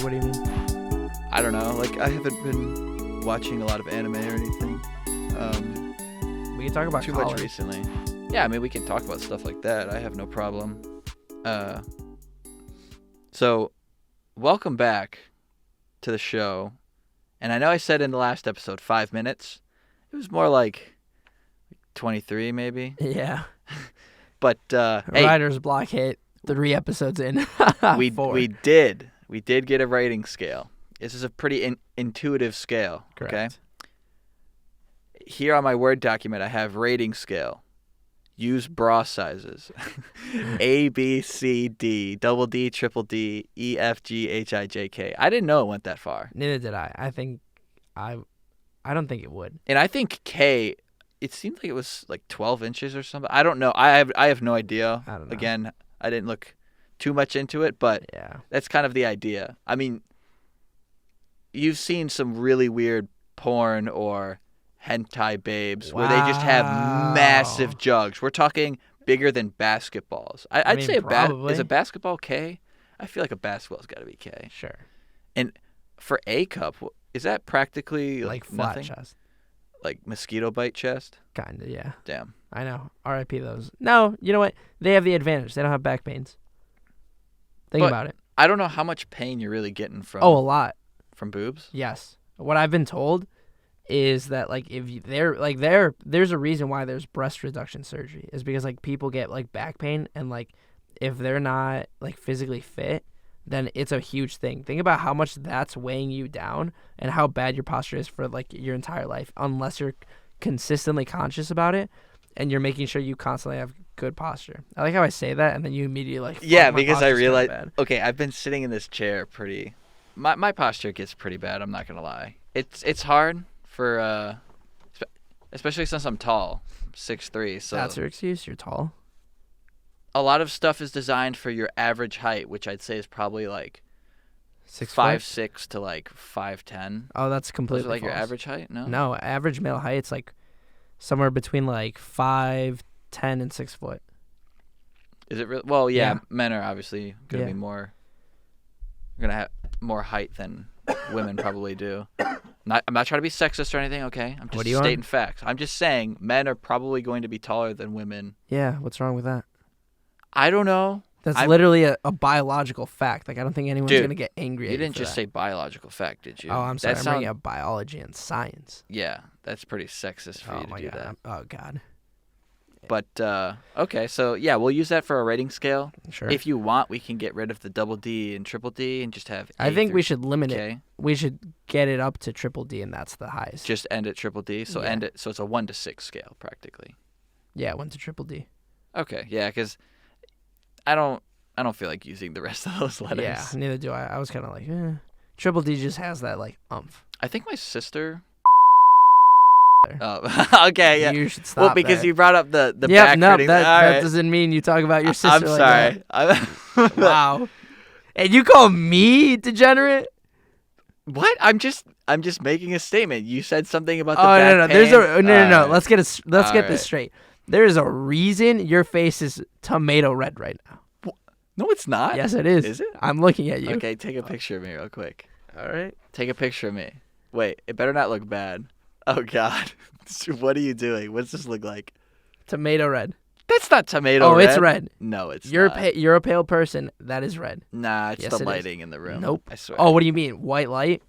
Like, what do you mean? I don't know. Like, I haven't been watching a lot of anime or anything. We can talk about too college. much recently. Yeah, I mean, we can talk about stuff like that. I have no problem. So, welcome back to the show. And I know I said in the last episode 5 minutes. It was more like 23, maybe. Yeah. But hey, Writer's block hit 3 episodes in. we did get a rating scale. This is a pretty intuitive scale. Correct. Okay. Here on my Word document, I have rating scale. Use bra sizes. A, B, C, D, double D, triple D, E, F, G, H, I, J, K. I didn't know it went that far. Neither did I. I don't think it would. And I think K, it seemed like it was like 12 inches or something. I don't know. I have no idea. I don't know. Again, I didn't look too much into it, but Yeah. that's kind of the idea. I mean, you've seen some really weird porn or hentai babes where they just have massive jugs. We're talking bigger than basketballs. I'd mean, say probably. Is a basketball K? I feel like a basketball's got to be K. Sure. And for A cup, is that practically Like flat nothing? chest. Like mosquito bite chest? Kinda, yeah. Damn. I know. R.I.P. those. No, you know what? They have the advantage. They don't have back pains. Think But about it. I don't know how much pain you're really getting from A lot. from boobs. Yes. What I've been told is that like there's a reason why there's breast reduction surgery is because like people get like back pain and like if they're not like physically fit, then it's a huge thing. Think about how much that's weighing you down and how bad your posture is for like your entire life unless you're consistently conscious about it and you're making sure you constantly have good posture. I like how I say that and then you immediately like Yeah, my because I posture's kinda realized. bad. Okay, I've been sitting in this chair pretty. My posture gets pretty bad. I'm not gonna lie. It's hard for especially since I'm tall, 6'3". So That's your excuse. You're tall. a lot of stuff is designed for your average height, which I'd say is probably like 6 5'6" to like 5'10". Oh, that's Those completely are like your false. average height? No. No, average male height's like somewhere between like 5'10" and 6 foot. Is it real? Well, yeah, Yeah. men are obviously gonna be more. Gonna have more height than women probably do. I'm not trying to be sexist or anything. Okay, I'm What just are you on? stating facts. I'm just saying men are probably going to be taller than women. Yeah, what's wrong with that? I don't know. That's I'm- literally a biological fact. Like I don't think anyone's Dude, gonna get angry at You didn't for just that. say biological fact, did you? Oh, I'm sorry. That I'm bringing up biology and science. Yeah, that's pretty sexist for Oh you to my do god. that. Oh god. But okay, so yeah, we'll use that for a rating scale. Sure. If you want, we can get rid of the double D and triple D and just have. I A think through we should limit it. K. We should get it up to triple D, and that's the highest. Just end at triple D. So Yeah. end it. So it's a 1 to 6 scale practically. Yeah, 1 to triple D. Okay, yeah, because I don't feel like using the rest of those letters. Yeah, neither do I. I was kind of like, triple D just has that like umph. I think my sister. There. Oh, okay, yeah. You should stop. Well, because there. you brought up the Yep, back no, hurting. that All right. doesn't mean you talk about your sister. I'm like sorry. that. Wow. And you call me degenerate? What? I'm just making a statement. You said something about the Oh back no. pain. There's a no. All right. Let's get this All right. straight. There is a reason your face is tomato red right now. No, it's not. Yes, it is. Is it? I'm looking at you. Okay, take a picture of me real quick. All right. Take a picture of me. Wait, it better not look bad. Oh God, what are you doing? What's this look like? Tomato red. That's not tomato red. It's red. No, it's You're not. you're a pale person. That is red. Nah, it's Yes, the it is. lighting in the room. Nope. I swear. Oh, what do you mean? White light?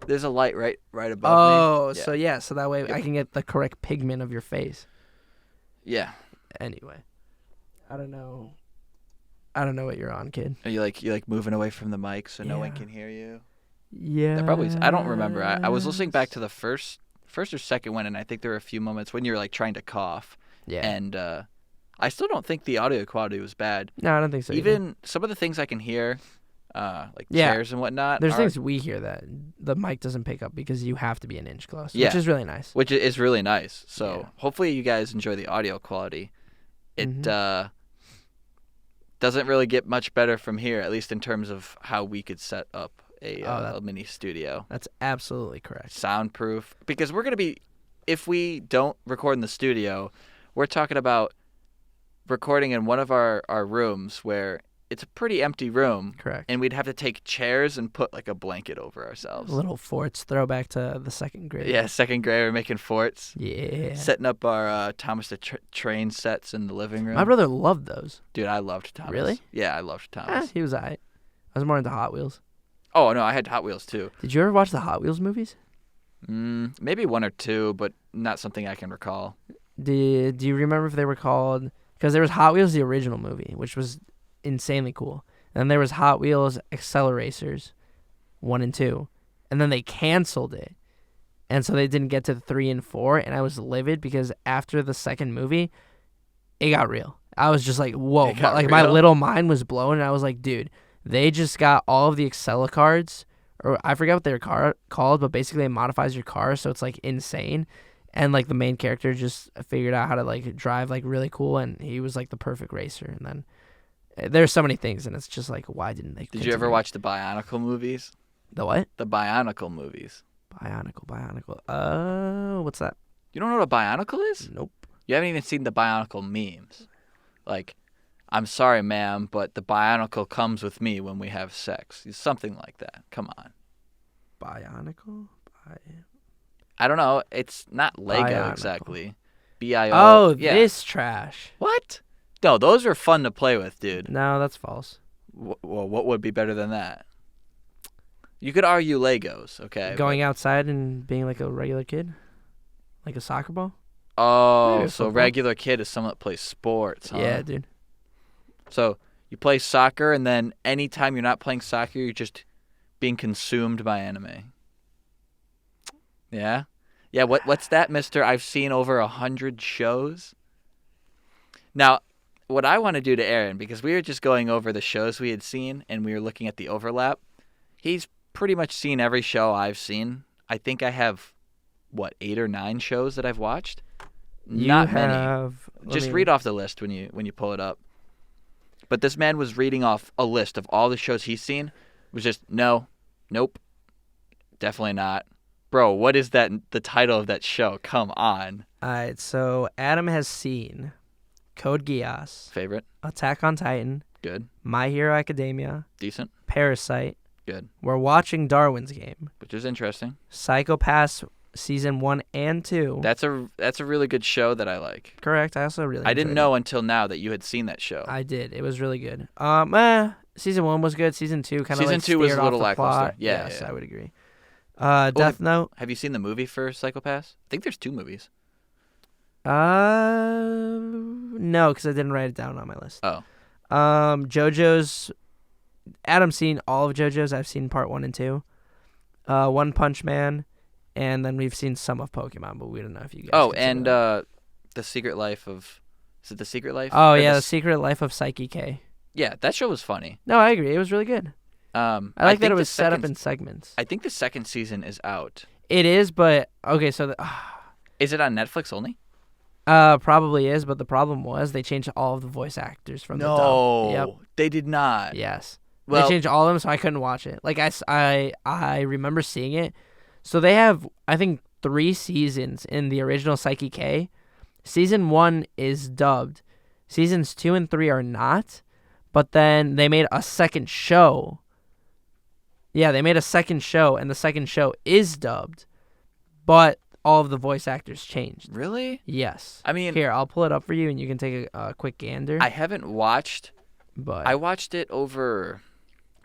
There's a light right above me. Oh, so that way I can get the correct pigment of your face. Yeah. Anyway, I don't know what you're on, kid. Are you like moving away from the mic so no one Yeah. can hear you? Yeah. That probably. I don't remember. I was listening back to the first or second one, and I think there were a few moments when you were like trying to cough. Yeah. And I still don't think the audio quality was bad. No, I don't think so. either. Even some of the things I can hear, like Yeah. chairs and whatnot. There's are- things we hear that the mic doesn't pick up because you have to be an inch close, Yeah. which is really nice. which is really nice. So Yeah. hopefully you guys enjoy the audio quality. It Mhm. Doesn't really get much better from here, at least in terms of how we could set up a that- mini studio. That's absolutely correct. Soundproof. Because we're going to be, if we don't record in the studio, we're talking about recording in one of our rooms where it's a pretty empty room. Correct. And we'd have to take chairs and put like a blanket over ourselves. Little forts, throwback to the second grade. Yeah, second grade, we're making forts. Yeah. Setting up our Thomas the Train sets in the living room. My brother loved those. Dude, I loved Thomas. Really? Yeah, I loved Thomas. He was alright. I was more into Hot Wheels. Oh, no, I had Hot Wheels too. Did you ever watch the Hot Wheels movies? Maybe one or two, but not something I can recall. Do you remember if they were called? Because there was Hot Wheels the original movie, which was insanely cool. And then there was Hot Wheels Acceleracers 1 and 2. And then they canceled it. And so they didn't get to 3 and 4. And I was livid because after the second movie, it got real. I was just like, whoa. My little mind was blown. And I was like, dude, they just got all of the Accelecards. Or I forget what they're called, but basically it modifies your car. So it's like insane. And like the main character just figured out how to like drive like really cool. And he was like the perfect racer. And then there's so many things, and it's just like, why didn't they? Did you ever watch the Bionicle movies? The what? The Bionicle movies. Bionicle. Oh, what's that? You don't know what a Bionicle is? Nope. You haven't even seen the Bionicle memes. Like, I'm sorry, ma'am, but the Bionicle comes with me when we have sex. Something like that. Come on. Bionicle? I don't know. It's not Lego Bionicle. Exactly. B-I-O. Oh, yeah. this trash. What? No, those are fun to play with, dude. No, that's false. Well, what would be better than that? You could argue Legos, okay? Going outside and being like a regular kid? Like a soccer ball? Oh, Maybe so football. regular kid is someone that plays sports, huh? Yeah, dude. So you play soccer, and then anytime you're not playing soccer, you're just being consumed by anime. Yeah? Yeah, what's that, mister? I've seen over 100 shows. Now, what I want to do to Aaron, because we were just going over the shows we had seen, and we were looking at the overlap, he's pretty much seen every show I've seen. I think I have, 8 or 9 shows that I've watched? Not many. Just read off the list when you pull it up. But this man was reading off a list of all the shows he's seen. It was just, no, nope, definitely not. Bro, what is the title of that show? Come on. All right, so Adam has seen Code Geass, Favorite? Attack on Titan, Good. My Hero Academia, Decent. Parasite. Good. We're watching Darwin's Game, Which is interesting. Psycho-Pass season 1 and 2. That's a really good show that I like. Correct. I also really. I didn't enjoyed know until now that you had seen that show. I did. It was really good. Season 1 was good. Season 2 kind of Season 2 was a little lackluster. Yeah, Yes, yeah. I would agree. Death Note. Have you seen the movie for Psycho-Pass? I think there's 2 movies. No, because I didn't write it down on my list. Oh. JoJo's. Adam's seen all of JoJo's. I've seen part 1 and 2. One Punch Man, and then we've seen some of Pokemon, but we don't know if you guys. Oh, consider and that. The Secret Life of. Is it The Secret Life? Oh Or yeah, The Secret Life of Saiki K. Yeah, that show was funny. No, I agree. It was really good. I like that it was set up in segments. I think the second season is out. It is, but okay. So Is it on Netflix only? probably is, but the problem was they changed all of the voice actors from the dub. Yep. They did not. Yes. Well, they changed all of them, so I couldn't watch it. Like I remember seeing it. So they have, I think, 3 seasons in the original Saiki K. Season 1 is dubbed. Seasons 2 and 3 are not. But then they made a second show. Yeah, they made a second show, and the second show is dubbed. But all of the voice actors changed. Really? Yes. I mean, here, I'll pull it up for you, and you can take a quick gander. I haven't watched. But I watched it over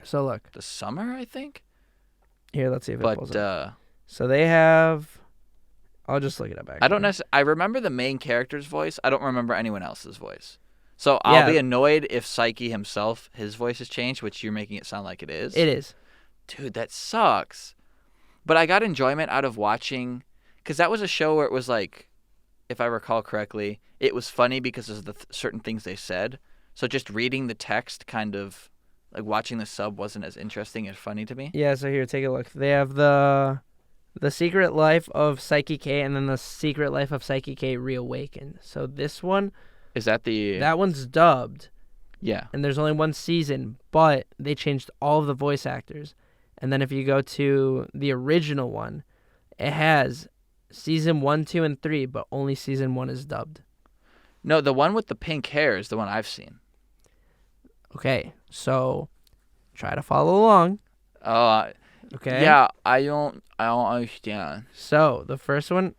so look the summer, I think. here. Let's see if it pulls But up. So they have. I'll just look it up. Actually. I don't necessarily. I remember the main character's voice. I don't remember anyone else's voice. So I'll be annoyed if Saiki himself, his voice has changed, which you're making it sound like it is. It is. Dude, that sucks. But I got enjoyment out of watching, because that was a show where it was like, if I recall correctly, it was funny because of the certain things they said. So just reading the text, kind of like watching the sub, wasn't as interesting as funny to me. Yeah. So here, take a look. They have the Secret Life of Saiki K, and then the Secret Life of Saiki K Reawakened. So this one. Is that the? That one's dubbed. Yeah. And there's only 1 season, but they changed all of the voice actors. And then if you go to the original one, it has season 1, 2, and 3, but only season 1 is dubbed. No, the one with the pink hair is the one I've seen. Okay. So try to follow along. Oh, Okay. yeah. I don't understand. So the first one,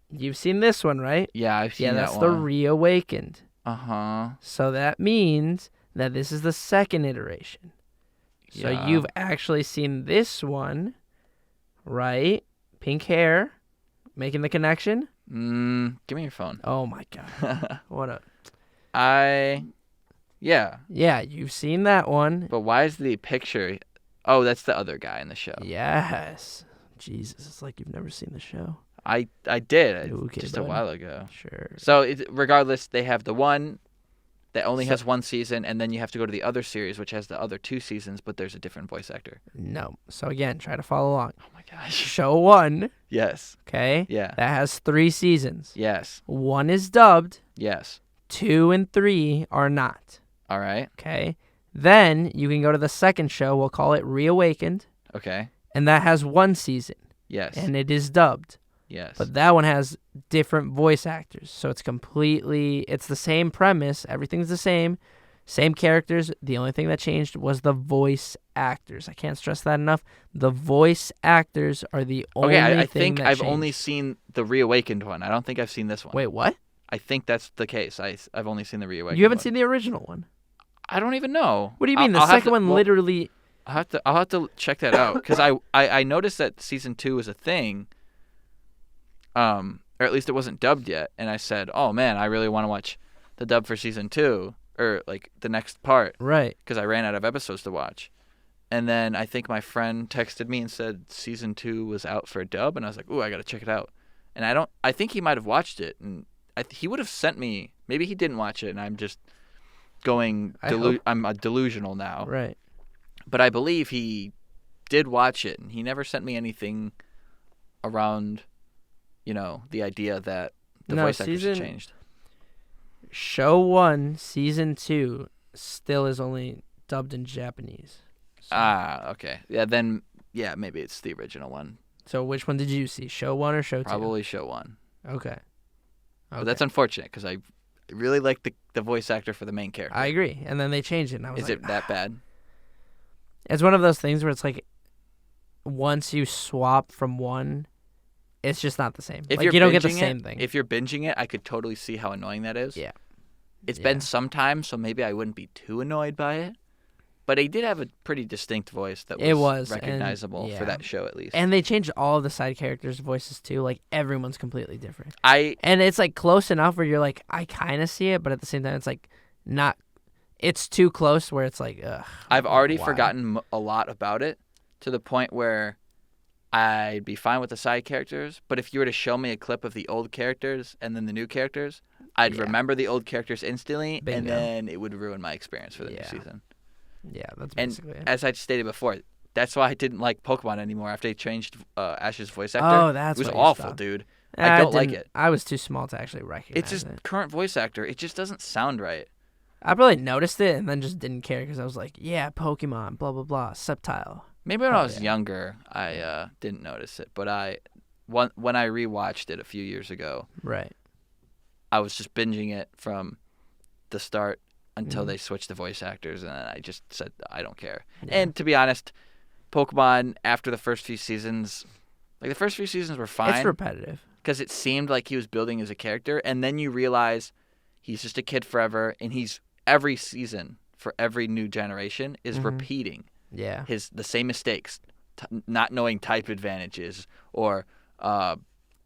you've seen this one, right? Yeah, I've seen Yeah, that that's the one. Reawakened. Uh-huh. So that means that this is the second iteration. So Yeah. you've actually seen this one, right? Pink hair, making the connection. Give me your phone. Oh my god. What a Yeah. Yeah, you've seen that one. But why is the picture? Oh, that's the other guy in the show. Yes. Jesus, it's like you've never seen the show. I did Okay, just a bud. while ago. Sure. So regardless, they have the one that only So- has one season, and then you have to go to the other series, which has the other 2 seasons, but there's a different voice actor. No. So again, try to follow along. Oh my gosh. Show 1, Yes. okay? Yeah. That has 3 seasons. Yes. 1 is dubbed, Yes. 2 and 3 are not. All right. Okay? Then you can go to the second show, we'll call it Reawakened, Okay. and that has 1 season, Yes. and it is dubbed. Yes. But that one has different voice actors. So it's the same premise. Everything's the same characters. The only thing that changed was the voice actors. I can't stress that enough. The voice actors are the only okay, I thing think that I've changed. only seen the Reawakened one. I don't think I've seen this one. Wait, what? I think that's the case. I've only seen the Reawakened. You haven't one. seen the original one? I don't even know. What do you mean? I'll The have second to- one well, literally... I'll have to check that out because I noticed that season 2 is a thing. Or at least it wasn't dubbed yet, and I said, "Oh man, I really want to watch the dub for season 2 or like the next part Right. because I ran out of episodes to watch." And then I think my friend texted me and said season 2 was out for a dub, and I was like, "Ooh, I got to check it out." And I think he might have watched it, and he would have sent me. Maybe he didn't watch it, and I'm just going. I'm delusional now. Right. But I believe he did watch it, and he never sent me anything around, the idea that the voice actors have changed. Show 1, season 2 still is only dubbed in Japanese. So, Okay. Yeah, then, maybe it's the original one. so which one did you see? Show 1 or show 2? Probably show 1. Okay. But that's unfortunate because I really like the voice actor for the main character. I agree. And then they changed it, and I was Is like, it that bad? It's one of those things where it's like, once you swap from one, it's just not the same. If Like, you're you don't get the binging same it, thing. If you're binging it, I could totally see how annoying that is. Yeah. It's Yeah. been some time, so maybe I wouldn't be too annoyed by it. But he did have a pretty distinct voice that It was was, and- recognizable yeah. for that show at least. And they changed all of the side characters' voices too. Like, everyone's completely different. I And it's like close enough where you're like, I kind of see it, but at the same time, it's like not. It's too close where it's like, ugh. I've already why? forgotten a lot about it to the point where I'd be fine with the side characters, but if you were to show me a clip of the old characters and then the new characters, I'd Yeah. remember the old characters instantly, and Bingo. then it would ruin my experience for the new Yeah. season. Yeah, that's And basically it. as I stated before, that's why I didn't like Pokemon anymore after they changed Ash's voice actor. Oh, that's it was why you awful, stopped. dude. I don't like didn't- it. I was too small to actually recognize It's just it. current voice actor. It just doesn't sound right. I probably noticed it and then just didn't care because I was like, yeah, Pokemon, blah, blah, blah, Sceptile. Maybe when I was yeah. younger, I didn't notice it, but when I rewatched it a few years ago, Right. I was just binging it from the start until Mhm. they switched the voice actors, and then I just said I don't care. Yeah. And to be honest, Pokemon after the first few seasons, the first few seasons were It's fine repetitive. because it seemed like he was building as a character, and then you realize he's just a kid forever, and he's every season for every new generation is Mhm. repeating Yeah. the same mistakes, not knowing type advantages, or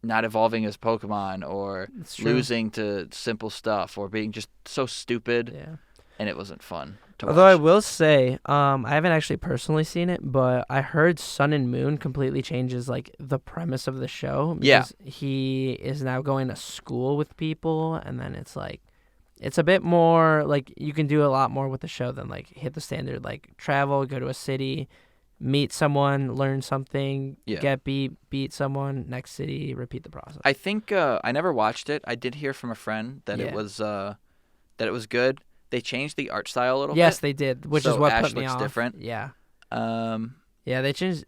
not evolving as Pokemon, or It's true. losing to simple stuff, or being just so stupid, Yeah. and it wasn't fun to Although I watch. will say, I haven't actually personally seen it, but I heard Sun and Moon completely changes like the premise of the show. Yeah. Because he is now going to school with people, and then it's like, it's a bit more like you can do a lot more with the show than like hit the standard like travel, go to a city, meet someone, learn something, Yeah. get beat someone, next city, repeat the process. I think I never watched it. I did hear from a friend that Yeah. it was good. They changed the art style a little Yes, bit. they did, which So is what Ash put me looks off. different. Yeah. Um, Yeah, they changed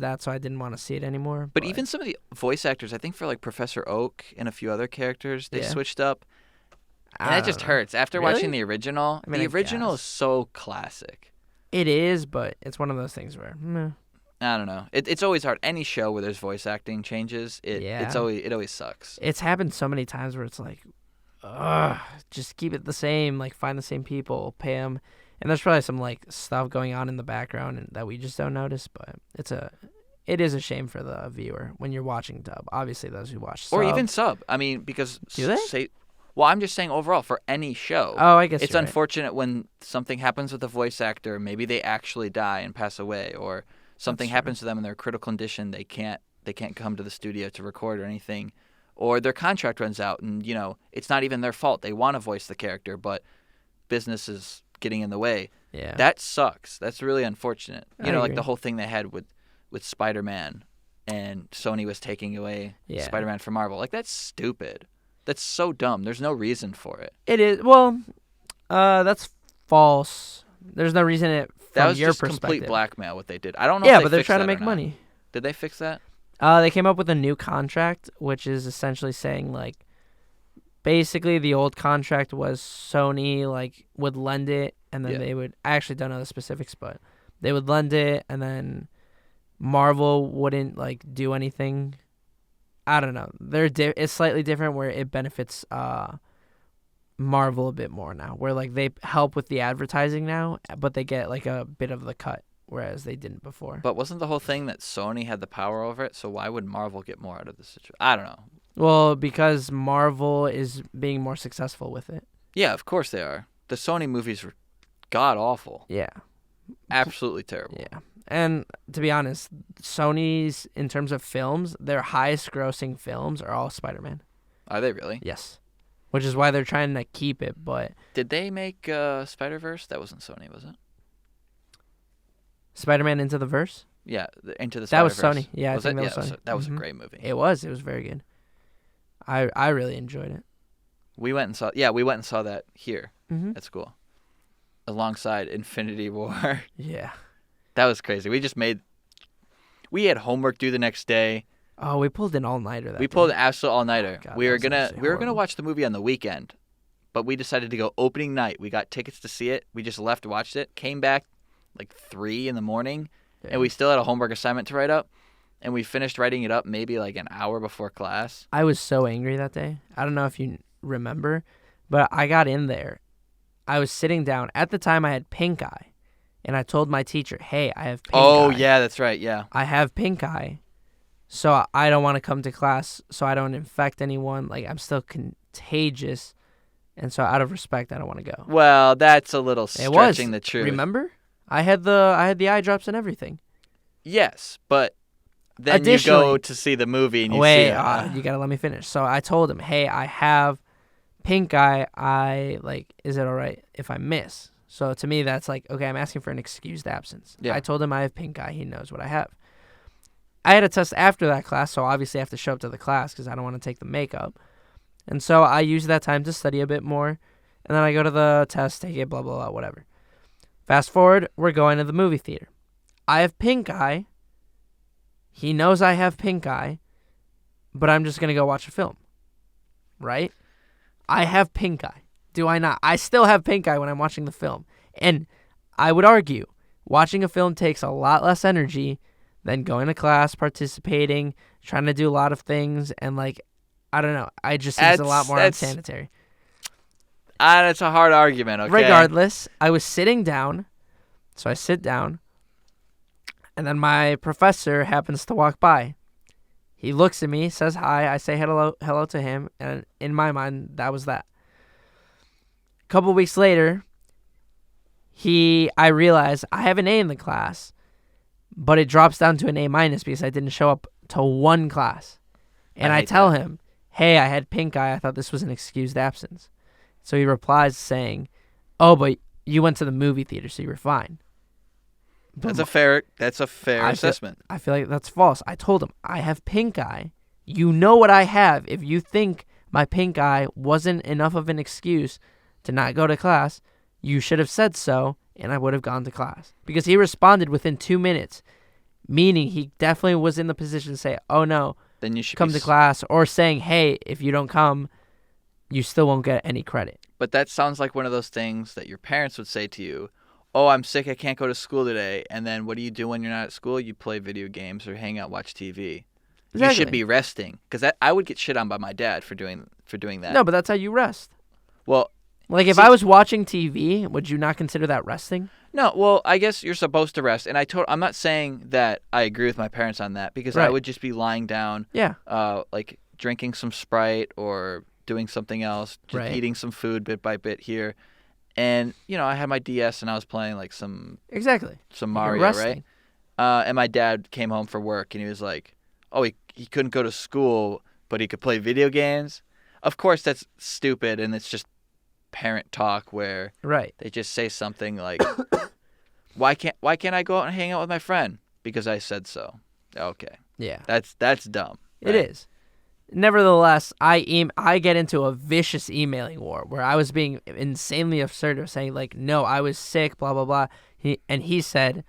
that, so I didn't want to see it anymore. but even some of the voice actors, I think for like Professor Oak and a few other characters, they Yeah. switched up. And that just hurts. After Really? watching the original, I mean, the I original guess. is so classic. It is, but it's one of those things where, meh. I don't know. It's always hard. Any show where there's voice acting changes, it always sucks. It's happened so many times where it's like, ugh, just keep it the same. Like, find the same people, pay them. And there's probably some, like, stuff going on in the background that we just don't notice, but it is a shame for the viewer when you're watching dub. Obviously, those who watch sub. Or even sub. I mean, because... Do they? Well, I'm just saying overall, for any show. Oh, I guess it's you're right. unfortunate when something happens with a voice actor. Maybe they actually die and pass away, or something happens to them in their critical condition. They can't come to the studio to record or anything, or their contract runs out, and it's not even their fault. They want to voice the character, but business is getting in the way. Yeah. That sucks. That's really unfortunate. I Like agree. the whole thing they had with Spider-Man, and Sony was taking away Spider-Man from Marvel. Like, that's stupid. That's so dumb. There's no reason for it. It is. Well, that's false. There's no reason That from was your just perspective. complete blackmail what they did. I don't know Yeah, if but they're fixed trying to that or make not. money. Did they fix that? They came up with a new contract, which is essentially saying, like, basically the old contract was Sony, like, would lend it, and then they would... I actually don't know the specifics, but they would lend it, and then Marvel wouldn't, like, do anything. I don't know. It's slightly different where it benefits Marvel a bit more now, where, like, they help with the advertising now, but they get, like, a bit of the cut, whereas they didn't before. But wasn't the whole thing that Sony had the power over it? So why would Marvel get more out of this situation? I don't know. Well, because Marvel is being more successful with it. Yeah, of course they are. The Sony movies were god-awful. Yeah. Absolutely terrible. Yeah. And to be honest, Sony's, in terms of films, their highest grossing films are all Spider-Man. Are they really? Yes. Which is why they're trying to keep it, but... Did they make Spider-Verse? That wasn't Sony, was it? Spider-Man Into the Verse? Yeah, Into the That was Spider-Verse. Sony. Yeah, I think that was Sony. That was a great movie. It was. It was very good. I really enjoyed it. We went and saw that here Mm-hmm. at school. Alongside Infinity War. Yeah. That was crazy. We had homework due the next day. Oh, we pulled an all-nighter that We pulled day. an absolute all-nighter. God, we that were was gonna horrible. watch the movie on the weekend, but we decided to go opening night. We got tickets to see it. We just left, watched it, came back like 3 a.m, Yeah. and we still had a homework assignment to write up, and we finished writing it up maybe like an hour before class. I was so angry that day. I don't know if you remember, but I got in there. I was sitting down. At the time, I had pink eye, and I told my teacher, hey, I have pink eye. Oh, yeah, that's right, yeah. I have pink eye, so I don't want to come to class so I don't infect anyone. Like, I'm still contagious, and so out of respect, I don't want to go. Well, that's a little It was. stretching the truth. Remember? I had the eye drops and everything. Yes, but then you Additionally- go to see the movie and you see Wait, it. you gotta let me finish. So I told him, hey, I have pink eye. Is it all right if I miss? So to me, that's like, okay, I'm asking for an excused absence. Yeah. I told him I have pink eye. He knows what I have. I had a test after that class, so obviously I have to show up to the class because I don't want to take the makeup. And so I use that time to study a bit more. And then I go to the test, take it, blah, blah, blah, whatever. Fast forward, we're going to the movie theater. I have pink eye. He knows I have pink eye, but I'm just going to go watch a film. Right? I have pink eye. Do I not? I still have pink eye when I'm watching the film. And I would argue, watching a film takes a lot less energy than going to class, participating, trying to do a lot of things, and, like, I don't know. I just think it's a lot more unsanitary. That's a hard argument, okay? Regardless, I was sitting down, so I sit down, and then my professor happens to walk by. He looks at me, says hi, I say hello to him, and in my mind, that was that. A couple weeks later, I realize I have an A in the class, but it drops down to an A- because I didn't show up to one class. And I tell him, hey, I had pink eye, I thought this was an excused absence. So he replies saying, oh, but you went to the movie theater, so you were fine. That's a fair assessment. I feel like that's false. I told him, I have pink eye. You know what I have. If you think my pink eye wasn't enough of an excuse to not go to class, you should have said so, and I would have gone to class. Because he responded within 2 minutes, meaning he definitely was in the position to say, oh, no, then you should come to class, or saying, hey, if you don't come, you still won't get any credit. But that sounds like one of those things that your parents would say to you. Oh, I'm sick. I can't go to school today. And then what do you do when you're not at school? You play video games or hang out, watch TV. Exactly. You should be resting, because I would get shit on by my dad for doing that. No, but that's how you rest. Well, like if I was watching TV, would you not consider that resting? no. Well, I guess you're supposed to rest, and I'm not saying that I agree with my parents on that, because I Right. would just be lying down, Yeah. like drinking some Sprite or doing something else, just Right. eating some food bit by bit here, and I had my DS and I was playing like some Exactly. You're Mario, resting. right? And my dad came home from work and he was like, "Oh, he couldn't go to school, but he could play video games." Of course, that's stupid, and it's just parent talk where Right. they just say something like, "Why can't I go out and hang out with my friend? Because I said so." Okay, Yeah. that's dumb. It right? is. Nevertheless, I get into a vicious emailing war where I was being insanely absurd of saying like, no, I was sick, blah blah blah. He said,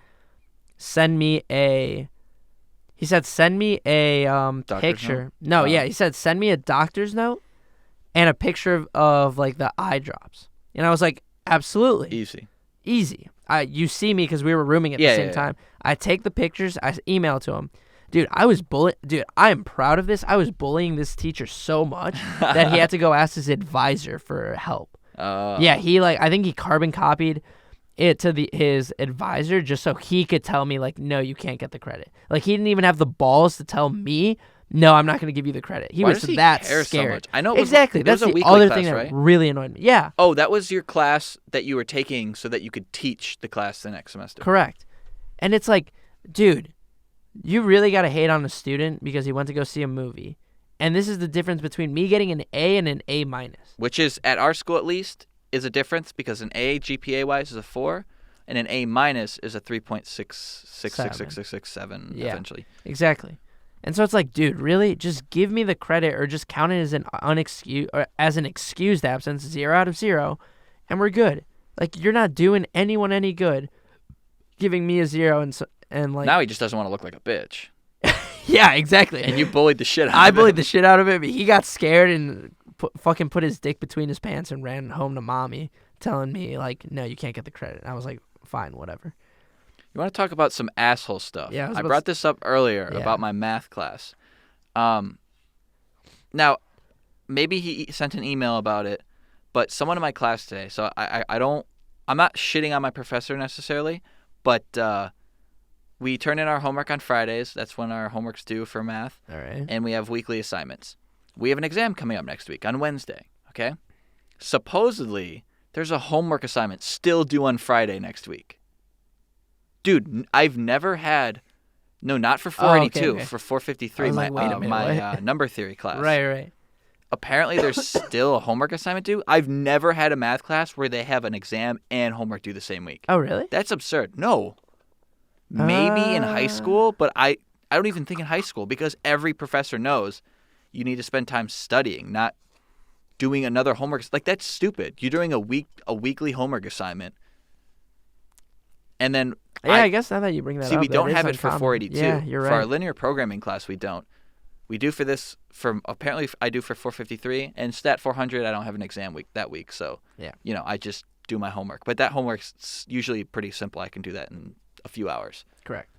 send me a Doctor's picture. note? No, Oh. yeah, he said send me a doctor's note and a picture of like the eye drops. And I was like, absolutely, Easy. You see me because we were rooming at Yeah, the same yeah. time. I take the pictures. I email it to him. Dude, I am proud of this. I was bullying this teacher so much that he had to go ask his advisor for help. Yeah, I think he carbon copied it to his advisor just so he could tell me like, no, you can't get the credit. Like he didn't even have the balls to tell me, no, I'm not going to give you the credit. He Why was does he that care so scared. much? I know it was, exactly. it was That's a the weekly other class, thing right? that really annoyed me. Yeah, Oh, that was your class that you were taking so that you could teach the class the next semester. correct. And it's like, dude, you really got to hate on a student because he went to go see a movie. And this is the difference between me getting an A and an A minus. Which is, at our school at least, is a difference, because an A GPA-wise is a 4, and an A minus is a 3.666667 Yeah. eventually. Exactly. And so it's like, dude, really? Just give me the credit or just count it as an excused absence, 0 out of 0, and we're good. Like, you're not doing anyone any good giving me a 0 and like... Now he just doesn't want to look like a bitch. Yeah, exactly. And you bullied the shit out of him. I bullied the shit out of him. He got scared and fucking put his dick between his pants and ran home to mommy, telling me, like, no, you can't get the credit. I was like, fine, whatever. You want to talk about some asshole stuff? Yeah, I brought this up earlier Yeah. about my math class. Now, maybe he sent an email about it, but someone in my class today, so I'm not shitting on my professor necessarily, but we turn in our homework on Fridays. That's when our homework's due for math. All right. And we have weekly assignments. We have an exam coming up next week on Wednesday, okay? Supposedly, there's a homework assignment still due on Friday next week. Dude, I've never had... No, not for 482, okay. for 453, I was like, wait a minute, my what? number theory class. Right. Apparently, there's still a homework assignment due. I've never had a math class where they have an exam and homework due the same week. Oh, really? That's absurd. No. Maybe in high school, but I don't even think in high school, because every professor knows you need to spend time studying, not doing another homework. Like, that's stupid. You're doing a weekly homework assignment. And then Yeah, I guess now that you bring that see, up, we that don't is have it for uncommon. 482. Yeah, you're For our right. linear programming class, we don't. We do for this, apparently I do for 453, and Stat 400, I don't have an exam that week, so, Yeah. I just do my homework. But that homework's usually pretty simple. I can do that in a few hours. Correct.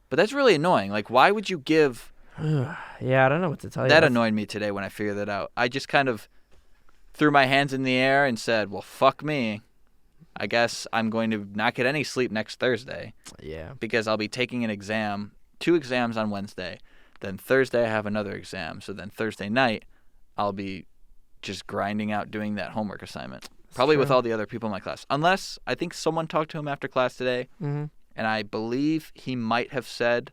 But that's really annoying. Like, why would you give... Yeah, I don't know what to tell you. That annoyed me today when I figured that out. I just kind of threw my hands in the air and said, well, fuck me. I guess I'm going to not get any sleep next Thursday. Yeah. Because I'll be taking an exam, 2 exams on Wednesday. Then Thursday I have another exam. So then Thursday night I'll be just grinding out doing that homework assignment. Probably with true. all the other people in my class. Unless I think someone talked to him after class today. Mm-hmm. And I believe he might have said,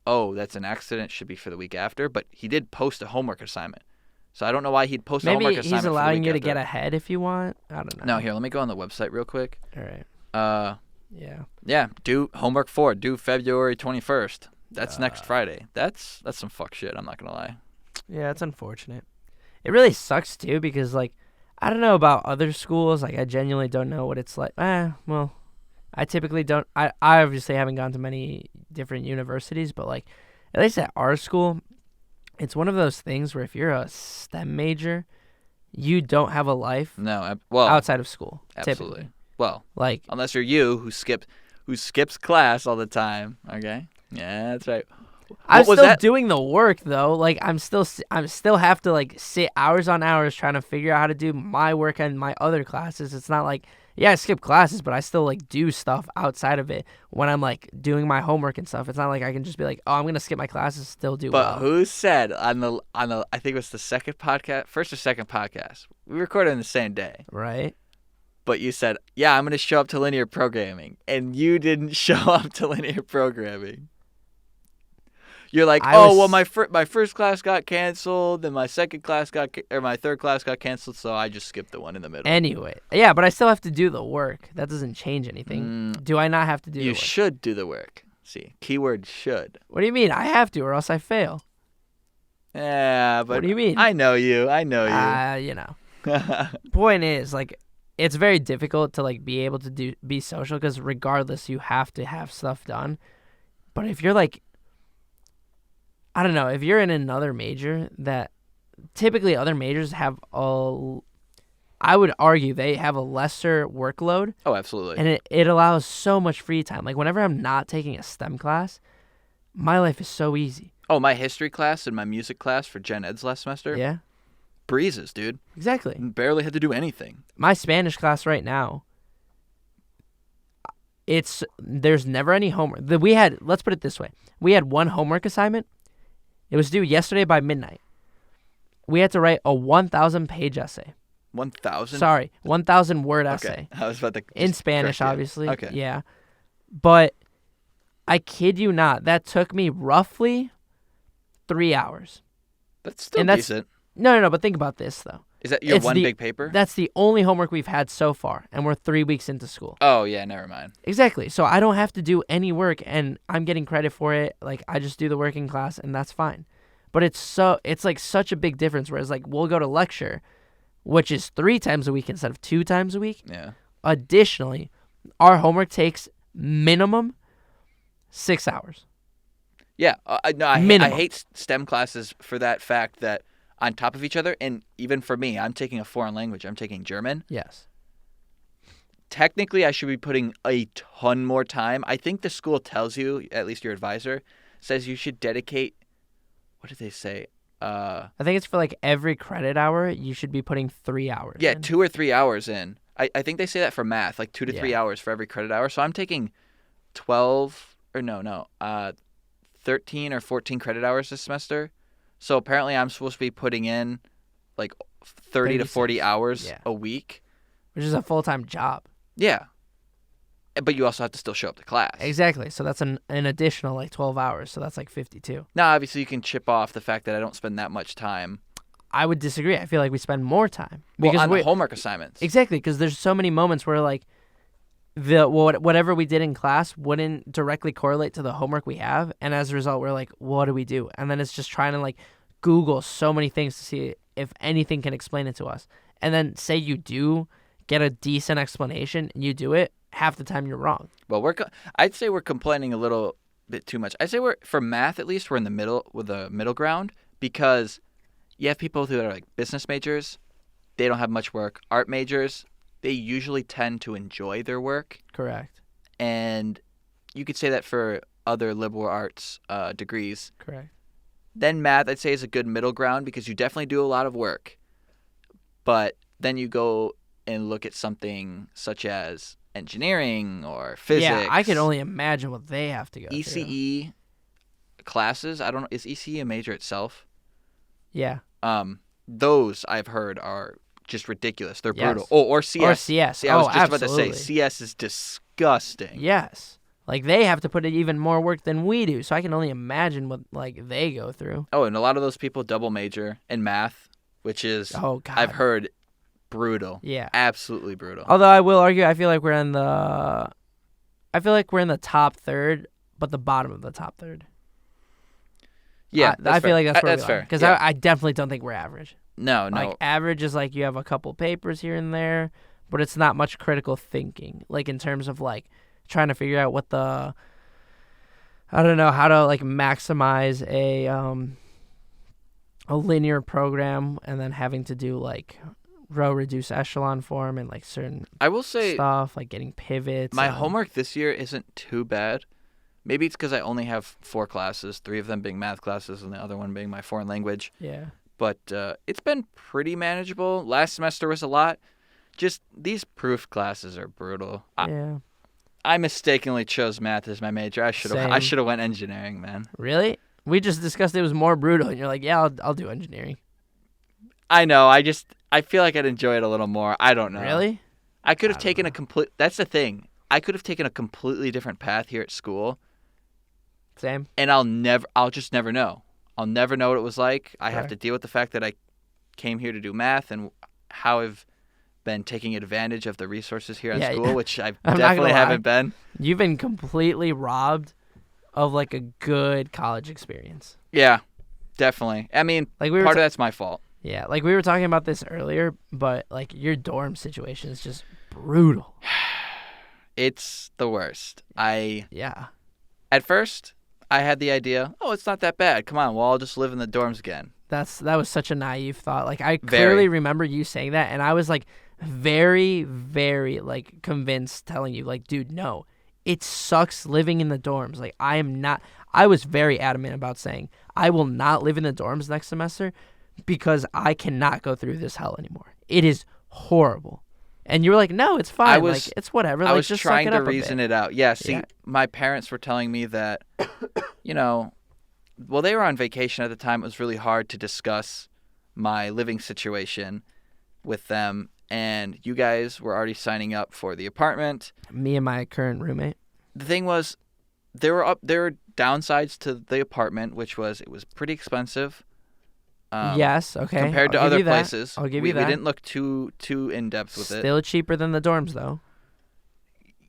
oh, that's an accident, should be for the week after. But he did post a homework assignment. So I don't know why he'd post a homework Maybe assignment he's for the allowing week you to after. get ahead if you want. I don't know. No, here, let me go on the website real quick. All right. Yeah. Yeah, due homework 4, due February 21st. That's next Friday. That's some fuck shit, I'm not going to lie. Yeah, it's unfortunate. It really sucks, too, because, like, I don't know about other schools. Like, I genuinely don't know what it's like. Well, I typically don't. I obviously haven't gone to many different universities, but, like, at least at our school, it's one of those things where if you're a STEM major, you don't have a life No, outside of school. absolutely. Typically. Well, Like, unless you're you who skips class all the time. Okay, yeah, that's right. I'm What was still that? doing the work though. Like I'm still have to like sit hours on hours trying to figure out how to do my work and my other classes. It's not like, yeah, I skip classes, but I still like do stuff outside of it when I'm like doing my homework and stuff. It's not like I can just be like, oh, I'm gonna skip my classes, still do But well. who said on the I think it was the first or second podcast, we recorded on the same day. Right? But you said, yeah, I'm gonna show up to linear programming, and you didn't show up to linear programming. You're like, my first class got canceled, and my second class my third class got canceled, so I just skipped the one in the middle. Anyway, yeah, but I still have to do the work. That doesn't change anything. Do I not have to do the work? You should do the work. See, keyword should. What do you mean? I have to, or else I fail. Yeah, but What do you mean? I know you. You know. Point is, like, it's very difficult to like be able to be social because regardless, you have to have stuff done. But if you're like, I don't know, if you're in another major that typically other majors have I would argue they have a lesser workload. Oh, absolutely. And it allows so much free time. Like whenever I'm not taking a STEM class, my life is so easy. Oh, my history class and my music class for Gen Ed's last semester? Yeah. Breezes, dude. Exactly. Barely had to do anything. My Spanish class right now, there's never any homework. Let's put it this way. We had one homework assignment. It was due yesterday by midnight. We had to write a 1,000-page essay. 1,000? Sorry, 1,000-word Okay. essay. I was about to In Spanish, obviously. Okay. Yeah. But I kid you not, that took me roughly 3 hours. That's still And decent. No, but think about this, though. Is that your big paper? That's the only homework we've had so far, and we're 3 weeks into school. Oh, yeah, never mind. Exactly. So I don't have to do any work, and I'm getting credit for it. Like, I just do the work in class, and that's fine. But it's like such a big difference, whereas, like, we'll go to lecture, which is 3 times a week instead of 2 times a week. Yeah. Additionally, our homework takes minimum 6 hours. Yeah. I hate STEM classes for that fact that on top of each other, and even for me, I'm taking a foreign language. I'm taking German. Yes. Technically, I should be putting a ton more time. I think the school tells you, at least your advisor, says you should dedicate, what did they say? I think it's for like every credit hour, you should be putting 3 hours Yeah, in. 2 or 3 hours in. I think they say that for math, like 2 to 3 hours for every credit hour. So I'm taking 13 or 14 credit hours this semester. So apparently I'm supposed to be putting in like 30 to 40 hours a week. Which is a full-time job. Yeah. But you also have to still show up to class. Exactly. So that's an additional like 12 hours. So that's like 52. Now, obviously, you can chip off the fact that I don't spend that much time. I would disagree. I feel like we spend more time. Well, on the homework assignments. Exactly, because there's so many moments where like whatever we did in class wouldn't directly correlate to the homework we have, and as a result, we're like, what do we do? And then it's just trying to like Google so many things to see if anything can explain it to us. And then say you do get a decent explanation and you do it, half the time you're wrong. Well, I'd say we're complaining a little bit too much. I'd say for math at least we're in the middle with the middle ground, because you have people who are like business majors, they don't have much work. Art majors, they usually tend to enjoy their work. Correct. And you could say that for other liberal arts degrees. Correct. Then math, I'd say, is a good middle ground because you definitely do a lot of work. But then you go and look at something such as engineering or physics. Yeah, I can only imagine what they have to go through. ECE classes, I don't know, is ECE a major itself? Yeah. Those I've heard are just ridiculous. They're brutal. Yes. Oh, or CS. Or CS. See, I was just absolutely. about to say CS is disgusting. Yes. Like they have to put in even more work than we do, so I can only imagine what like they go through. Oh, and a lot of those people double major in math, which is I've heard brutal. Yeah. Absolutely brutal. Although I will argue I feel like we're in the top third, but the bottom of the top third. Yeah, I feel like that's where that's we fair. Because yeah. I definitely don't think we're average. No. Like average is like you have a couple papers here and there, but it's not much critical thinking. Like in terms of like trying to figure out what I don't know how to like maximize a linear program and then having to do like row reduced echelon form and like certain I will say stuff like getting pivots. my and- homework this year isn't too bad. Maybe it's because I only have 4 classes, 3 of them being math classes and the other one being my foreign language. Yeah. But it's been pretty manageable. Last semester was a lot. Just these proof classes are brutal. Yeah. I mistakenly chose math as my major. I should Same. have went engineering, man. Really? We just discussed it was more brutal, and you're like, yeah, I'll do engineering. I know. I feel like I'd enjoy it a little more. I don't know. Really? I could have I don't taken know. a complete. That's the thing. I could have taken a completely different path here at school, Same. and I'll just never know. I'll never know what it was like. I have Correct. to deal with the fact that I came here to do math and how I've been taking advantage of the resources here at Yeah, school, which I I'm not gonna definitely lie. haven't been. You've been completely robbed of like a good college experience. Yeah, definitely. I mean, Like we were part of that's my fault. Yeah, like we were talking about this earlier, but like your dorm situation is just brutal. It's the worst. Yeah. At first, I had the idea, oh, it's not that bad. Come on, we'll all just live in the dorms again. That was such a naive thought. Like I Very. clearly remember you saying that, and I was like very, very like convinced, telling you like, dude, no, it sucks living in the dorms. Like I was very adamant about saying I will not live in the dorms next semester because I cannot go through this hell anymore. It is horrible. And you were like, no, it's fine. Like it's whatever. I Like was just trying suck it to up a reason bit. it out. Yeah, see, Yeah. my parents were telling me that, well, they were on vacation at the time. It was really hard to discuss my living situation with them. And you guys were already signing up for the apartment. Me and my current roommate. The thing was, there were downsides to the apartment, which was it was pretty expensive. Yes, okay. Compared to I'll give other you that. places. I'll give we, you that. We didn't look too in depth with it. Still cheaper than the dorms, though.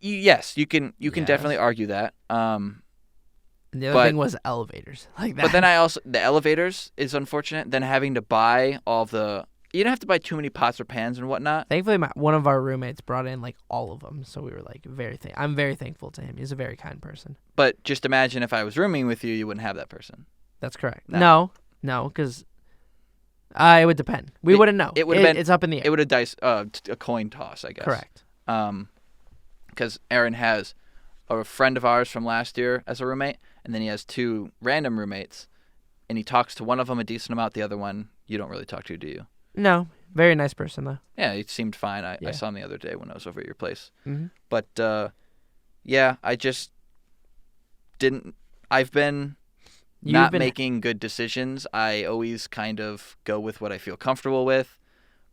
Yes, you can Yes. definitely argue that. The other But- thing was elevators, like that. But then the elevators is unfortunate. Then having to buy all the, you don't have to buy too many pots or pans and whatnot. Thankfully, one of our roommates brought in like all of them, so we were like I'm very thankful to him. He's a very kind person. But just imagine if I was rooming with you, you wouldn't have that person. That's correct. No. No, because it would depend. We wouldn't know. it would've been- It's up in the air. It would have a coin toss, I guess. Correct. Because Aaron has a friend of ours from last year as a roommate, and then he has 2 random roommates, and he talks to one of them a decent amount. The other one you don't really talk to, do you? No, very nice person though. Yeah, he seemed fine. I Yeah. saw him the other day when I was over at your place. Mm-hmm. But yeah, I just didn't. I've been not making good decisions. I always kind of go with what I feel comfortable with.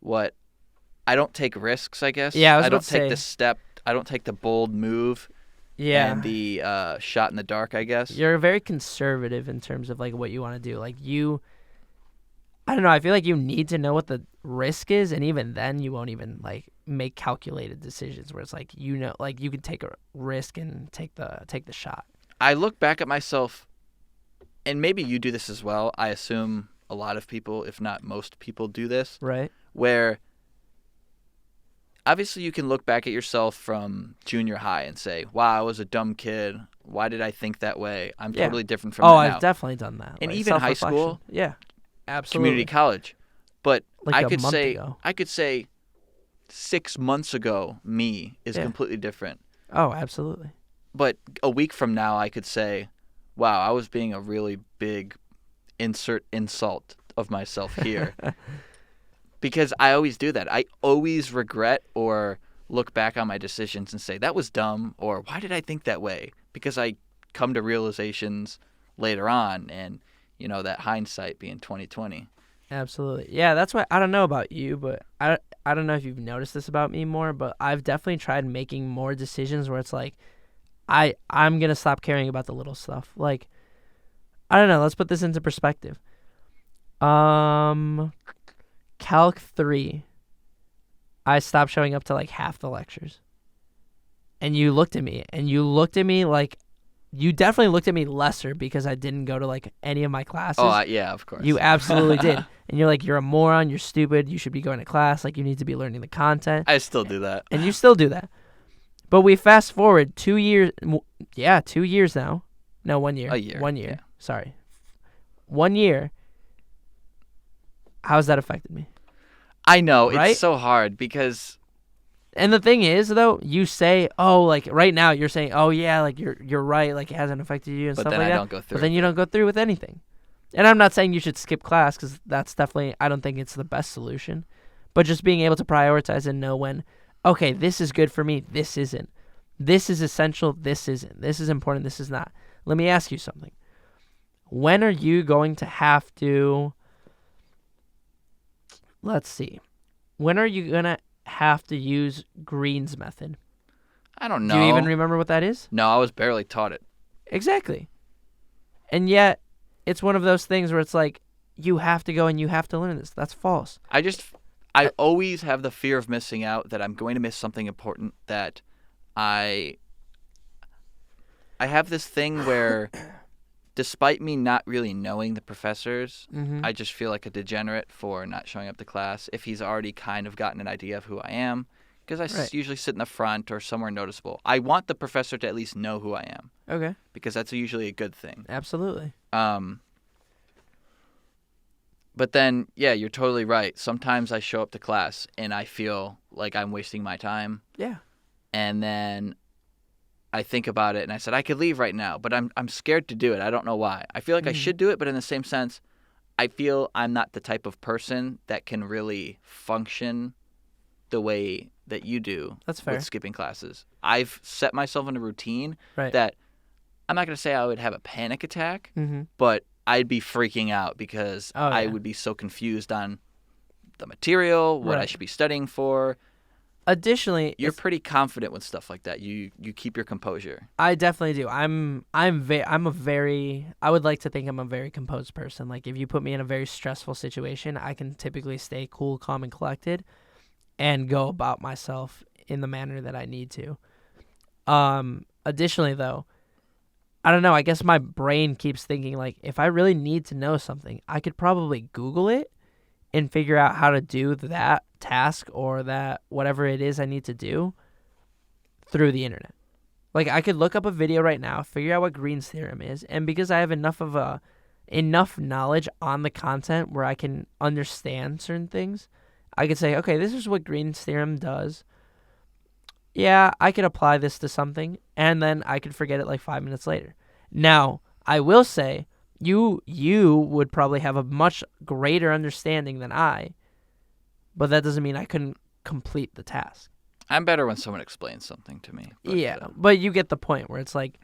I don't take risks, I guess. Yeah, I was don't about to take say. the step. I don't take the bold move Yeah. and the shot in the dark, I guess. You're very conservative in terms of like what you want to do. Like I don't know. I feel like you need to know what the risk is, and even then, you won't even like make calculated decisions. Where it's like like you can take a risk and take the shot. I look back at myself, and maybe you do this as well. I assume a lot of people, if not most people, do this. Right. Where obviously you can look back at yourself from junior high and say, wow, I was a dumb kid. Why did I think that way? I'm Yeah. totally different from Oh, that I've now. definitely done that. And like, even high self-reflection. school, Yeah. Absolutely. community college. But Like I a could month say ago. 6 months ago me is Yeah. completely different. Oh, absolutely. But a week from now I could say, wow, I was being a really big insult of myself here. Because I always do that. I always regret or look back on my decisions and say, that was dumb, or why did I think that way? Because I come to realizations later on, and, that hindsight being 20/20. Absolutely. Yeah, that's why I don't know about you, but I don't know if you've noticed this about me more, but I've definitely tried making more decisions where it's like I'm going to stop caring about the little stuff. Like I don't know, let's put this into perspective. Calc 3, I stopped showing up to like half the lectures. And you looked at me like you definitely looked at me lesser because I didn't go to like any of my classes. Oh, yeah, of course. You absolutely did. And you're like, you're a moron, you're stupid, you should be going to class, like you need to be learning the content. I still do that. And you still do that. But we fast forward 2 years, 2 years now. No, 1 year. A year. 1 year. Yeah. Sorry. 1 year. How's that affected me? I know. Right? It's so hard because... And the thing is, though, you say, oh, like, right now you're saying, oh, yeah, like, you're right, like, it hasn't affected you and But stuff then like I that. don't go through But then with you it. don't go through with anything. And I'm not saying you should skip class because that's definitely, I don't think it's the best solution. But just being able to prioritize and know when, okay, this is good for me, this isn't. This is essential, this isn't. This is important, this is not. Let me ask you something. When are you going to have to, let's see, when are you going to have to use Green's method? I don't know. Do you even remember what that is? No, I was barely taught it. Exactly. And yet, it's one of those things where it's like, you have to go and you have to learn this. That's false. I always have the fear of missing out, that I'm going to miss something important, that I have this thing where, despite me not really knowing the professors, I just feel like a degenerate for not showing up to class if he's already kind of gotten an idea of who I am, because I usually sit in the front or somewhere noticeable. I want the professor to at least know who I am. Okay. Because that's usually a good thing. Absolutely. But then, yeah, you're totally right. Sometimes I show up to class and I feel like I'm wasting my time. Yeah. And then I think about it and I said, I could leave right now, but I'm scared to do it. I don't know why. I feel like I should do it, but in the same sense, I feel I'm not the type of person that can really function the way that you do. That's fair. With skipping classes. I've set myself in a routine Right. that I'm not going to say I would have a panic attack, Mm-hmm. but I'd be freaking out because I would be so confused on the material, what I should be studying for. Additionally, You're pretty confident with stuff like that. You keep your composure. I definitely do. I would like to think I'm a very composed person. Like, if you put me in a very stressful situation, I can typically stay cool, calm, and collected and go about myself in the manner that I need to. Additionally, though, I don't know. I guess my brain keeps thinking, like, if I really need to know something, I could probably Google it and figure out how to do that task or that whatever it is I need to do through the internet. Like, I could look up a video right now, figure out what Green's theorem is, and because I have enough knowledge on the content where I can understand certain things, I could say, okay, this is what Green's theorem does. Yeah, I could apply this to something, and then I could forget it like 5 minutes later. Now, I will say, you would probably have a much greater understanding than I, but that doesn't mean I couldn't complete the task. I'm better when someone explains something to me. But, but you get the point where it's like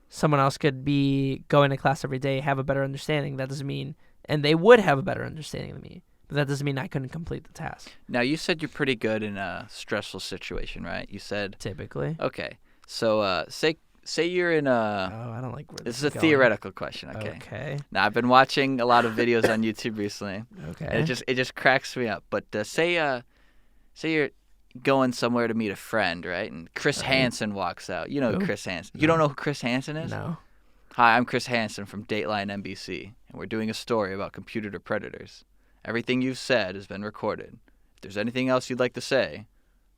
someone else could be going to class every day, have a better understanding. That doesn't mean, and they would have a better understanding than me, but that doesn't mean I couldn't complete the task. Now, you said you're pretty good in a stressful situation, right? You said... Typically. Okay. So, say you're in a... Oh, I don't like where this this is is a going. theoretical question, okay? Okay. Now, I've been watching a lot of videos on YouTube recently. Okay. And it just cracks me up. But say you're going somewhere to meet a friend, right? And Chris Hansen walks out. You know who Chris Hansen. You don't know who Chris Hansen is? No. Hi, I'm Chris Hansen from Dateline NBC, and we're doing a story about computer predators. Everything you've said has been recorded. If there's anything else you'd like to say,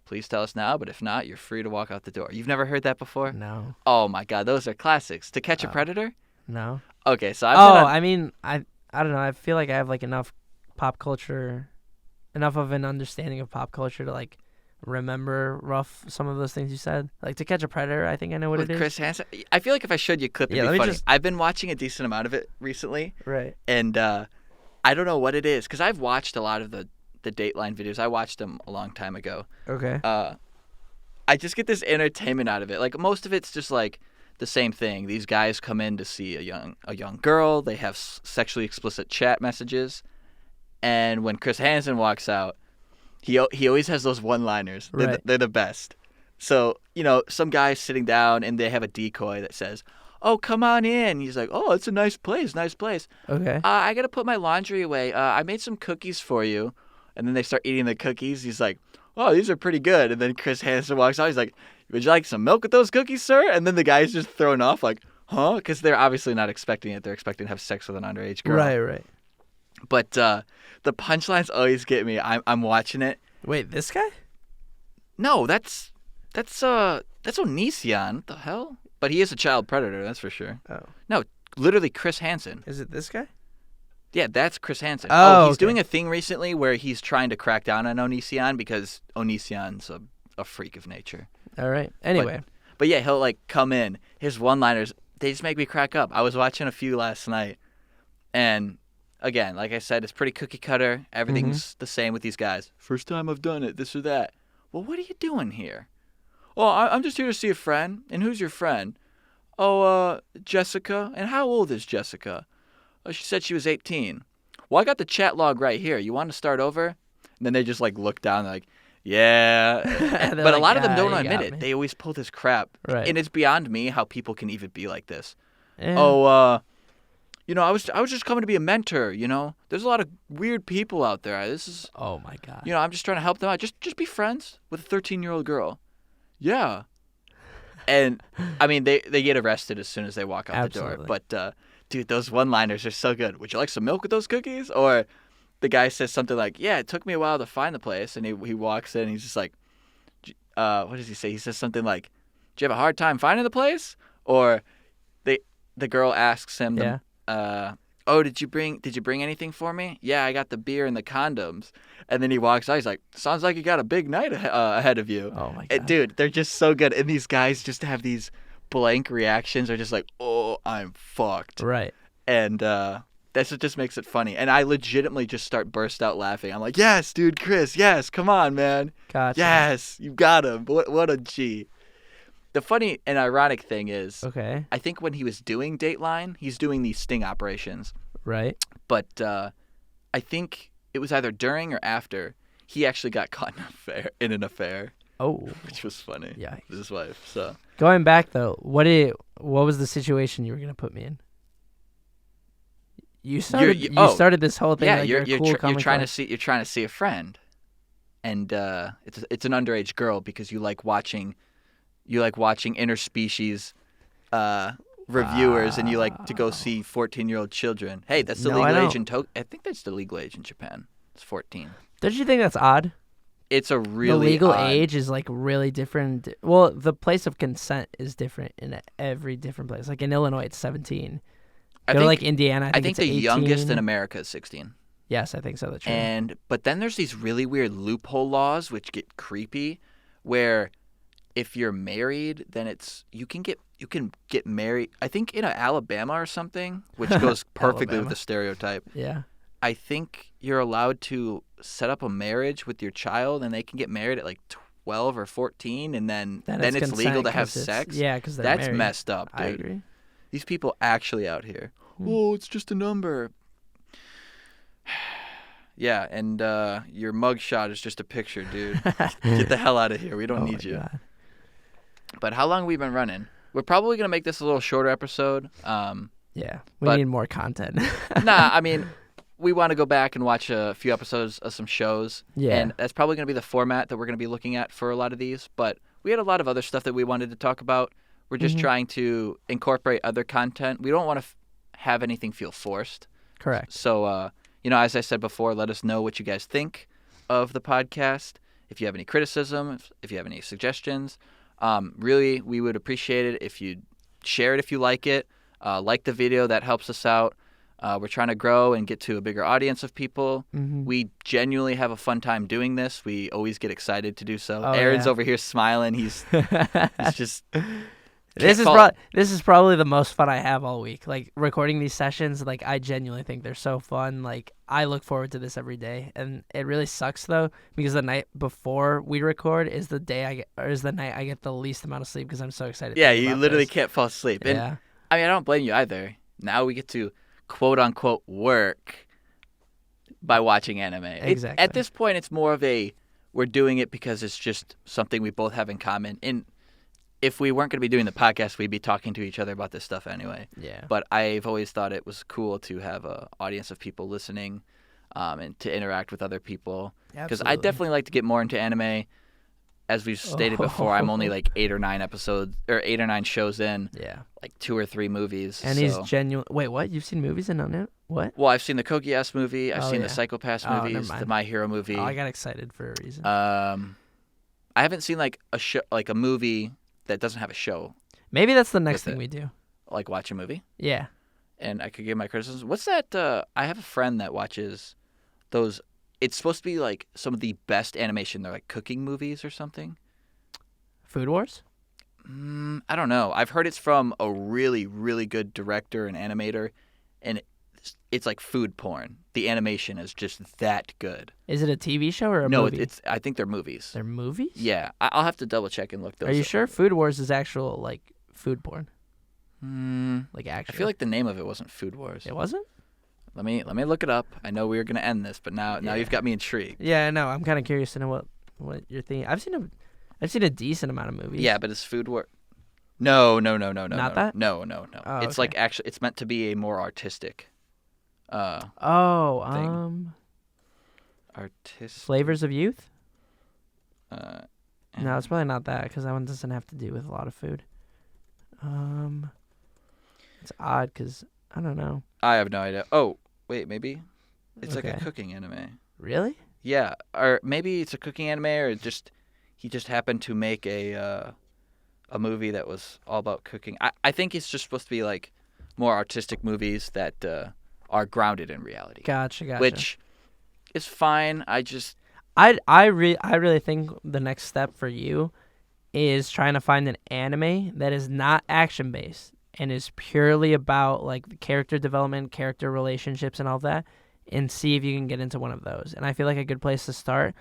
please tell us now, but if not, you're free to walk out the door. You've never heard that before? No. Oh my God, those are classics. To Catch a Predator? No. Okay, so I mean, I don't know. I feel like I have like enough of an understanding of pop culture to like remember some of those things you said. Like To Catch a Predator, I think I know what it is. Chris Hansen? I feel like if I showed you a clip, it'd be funny. I've been watching a decent amount of it recently. Right. And I don't know what it is, because I've watched a lot of the Dateline videos. I watched them a long time ago. Okay. I just get this entertainment out of it. Like, most of it's just like the same thing. These guys come in to see a young girl. They have sexually explicit chat messages. And when Chris Hansen walks out, he always has those one-liners. They're the best. So, some guy's sitting down and they have a decoy that says, "Oh, come on in." He's like, "Oh, it's a nice place. Okay. I got to put my laundry away. I made some cookies for you." And then they start eating the cookies. He's like, "Oh, these are pretty good." And then Chris Hansen walks out. He's like, "Would you like some milk with those cookies, sir?" And then the guy's just thrown off like, "Huh?" Because they're obviously not expecting it. They're expecting to have sex with an underage girl. Right. But the punchlines always get me. I'm watching it. Wait, this guy? No, that's Onision. What the hell? But he is a child predator, that's for sure. Oh. No, literally Chris Hansen. Is it this guy? Yeah, that's Chris Hansen. Oh, He's okay. doing a thing recently where he's trying to crack down on Onision because Onision's a freak of nature. All right. Anyway. But yeah, he'll like come in. His one-liners, they just make me crack up. I was watching a few last night, and again, like I said, it's pretty cookie cutter. Everything's the same with these guys. First time I've done it, this or that. Well, what are you doing here? Oh, I'm just here to see a friend. And who's your friend? Oh, Jessica. And how old is Jessica? Oh, she said she was 18. Well, I got the chat log right here. You want to start over? And then they just like look down, like, yeah. But like, a lot of them "Ah, don't you admit got it. me." They always pull this crap. Right. And it's beyond me how people can even be like this. Yeah. Oh, I was just coming to be a mentor, There's a lot of weird people out there. This is, Oh my god. I'm just trying to help them out. Just be friends with a 13-year-old girl. Yeah. And I mean, they get arrested as soon as they walk out the door. But dude, those one-liners are so good. Would you like some milk with those cookies? Or the guy says something like, "Yeah, it took me a while to find the place," and he walks in and he's just like, what does he say? He says something like, "Did you have a hard time finding the place?" Or the girl asks him, "Oh, did you bring anything for me?" "Yeah, I got the beer and the condoms." And then he walks out. He's like, "Sounds like you got a big night ahead of you." Oh my god. And, dude, they're just so good. And these guys just have these blank reactions. They're just like, "Oh, I'm fucked." Right. And that's what just makes it funny. And I legitimately just burst out laughing. I'm like, "Yes, dude, Chris. Yes, come on, man. Gotcha. Yes, you got him. What a G." The funny and ironic thing is, Okay. I think when he was doing Dateline, he's doing these sting operations. Right. But I think it was either during or after he actually got caught in an affair, Oh. which was funny. Yeah. With his wife. So Going back though, what was the situation you were gonna put me in? You started. You started this whole thing. yeah, like you're trying to see a friend, and it's an underage girl because you like watching interspecies reviewers, and you like to go see 14-year-old children. Hey, that's the No, legal I age in I think that's the legal age in Japan. It's 14. Don't you think that's odd? It's a really the legal odd... age is like really different. Well, the place of consent is different in every different place. Like in Illinois, it's 17. Like Indiana, I think the 18. youngest in America is 16. Yes, I think so. That's true. But then there's these really weird loophole laws which get creepy, where if you're married, then you can get married. I think in Alabama or something, which goes perfectly with the stereotype. Yeah. I think you're allowed to set up a marriage with your child, and they can get married at like 12 or 14, and then it's legal to have sex. Yeah, because that's married. messed up, dude. I agree. These people actually out here. Oh, it's just a number. Yeah, and your mugshot is just a picture, dude. Get the hell out of here. We don't need you. God. But how long have we been running? We're probably going to make this a little shorter episode. Yeah, we need more content. I mean, we want to go back and watch a few episodes of some shows. Yeah. And that's probably going to be the format that we're going to be looking at for a lot of these. But we had a lot of other stuff that we wanted to talk about. We're just trying to incorporate other content. We don't want to have anything feel forced. Correct. So, as I said before, let us know what you guys think of the podcast. If you have any criticism, if you have any suggestions, really, we would appreciate it if you share it if you like it. Like the video, that helps us out. We're trying to grow and get to a bigger audience of people. Mm-hmm. We genuinely have a fun time doing this. We always get excited to do so. Aaron's over here smiling. He's just... This is probably the most fun I have all week. Like recording these sessions, like I genuinely think they're so fun. Like I look forward to this every day, and it really sucks though because the night before we record is the night I get the least amount of sleep because I'm so excited. Yeah, you literally can't fall asleep. And yeah. I mean, I don't blame you either. Now we get to quote unquote work by watching anime. Exactly. At this point, it's more of we're doing it because it's just something we both have in common. And if we weren't going to be doing the podcast, we'd be talking to each other about this stuff anyway. Yeah. But I've always thought it was cool to have an audience of people listening and to interact with other people. Because I definitely like to get more into anime. As we've stated before, I'm only like 8 or 9 shows in. Yeah. Like 2 or 3 movies. And he's genuine. Wait, what? You've seen movies and on it? What? Well, I've seen the Kogi-Ass movie. I've seen the Psycho-Pass movies. The My Hero movie. Oh, I got excited for a reason. I haven't seen like a show, like a movie that doesn't have a show. Maybe that's the next thing we do. Like watch a movie? Yeah. and I could give my criticism. What's that? I have a friend that watches those. It's supposed to be like some of the best animation. They're like cooking movies or something. Food Wars? I don't know. I've heard it's from a really, really good director and animator, and it's like food porn. The animation is just that good. Is it a TV show or a No, movie? I think they're movies. They're movies? Yeah, I'll have to double check and look those. Are you up. sure Food Wars is actual like food porn? Like I actual? feel like the name of it wasn't Food Wars. It wasn't? Let me look it up. I know we were gonna end this, but now you've got me intrigued. Yeah, no. I'm kind of curious to know what you're thinking. I've seen a decent amount of movies. Yeah, but it's Food Wars. No. Not that? No. Oh, It's okay. like actually, it's meant to be a more artistic. Artistic. Flavors of Youth? Uh, No, it's probably not that because that one doesn't have to do with a lot of food. It's odd because I don't know. I have no idea. Oh, wait, maybe it's like a Okay. cooking anime. Really? Yeah, or maybe it's a cooking anime, or he just happened to make a movie that was all about cooking. I think it's just supposed to be like more artistic movies that are grounded in reality, Gotcha. which is fine. I really think the next step for you is trying to find an anime that is not action based and is purely about like the character development, character relationships, and all that, and see if you can get into one of those. And I feel like a good place to start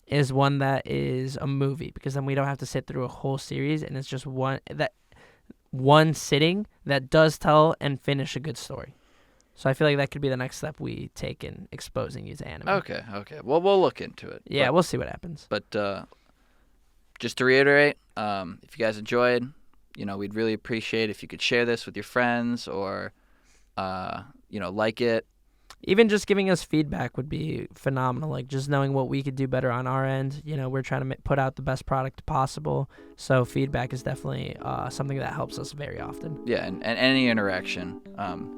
is one that is a movie, because then we don't have to sit through a whole series, and it's just one sitting that does tell and finish a good story. So I feel like that could be the next step we take in exposing you to anime. Okay. Well, we'll look into it. Yeah, we'll see what happens. But just to reiterate, if you guys enjoyed, we'd really appreciate if you could share this with your friends or, like it. Even just giving us feedback would be phenomenal. Like just knowing what we could do better on our end. We're trying to put out the best product possible. So feedback is definitely something that helps us very often. Yeah, and any interaction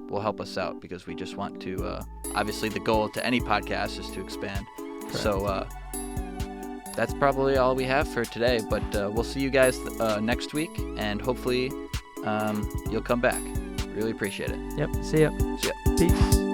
will help us out, because we just want to, obviously the goal to any podcast is to expand. Correct. So that's probably all we have for today, but we'll see you guys next week, and hopefully you'll come back. Really appreciate it. Yep. See ya. See ya. Peace.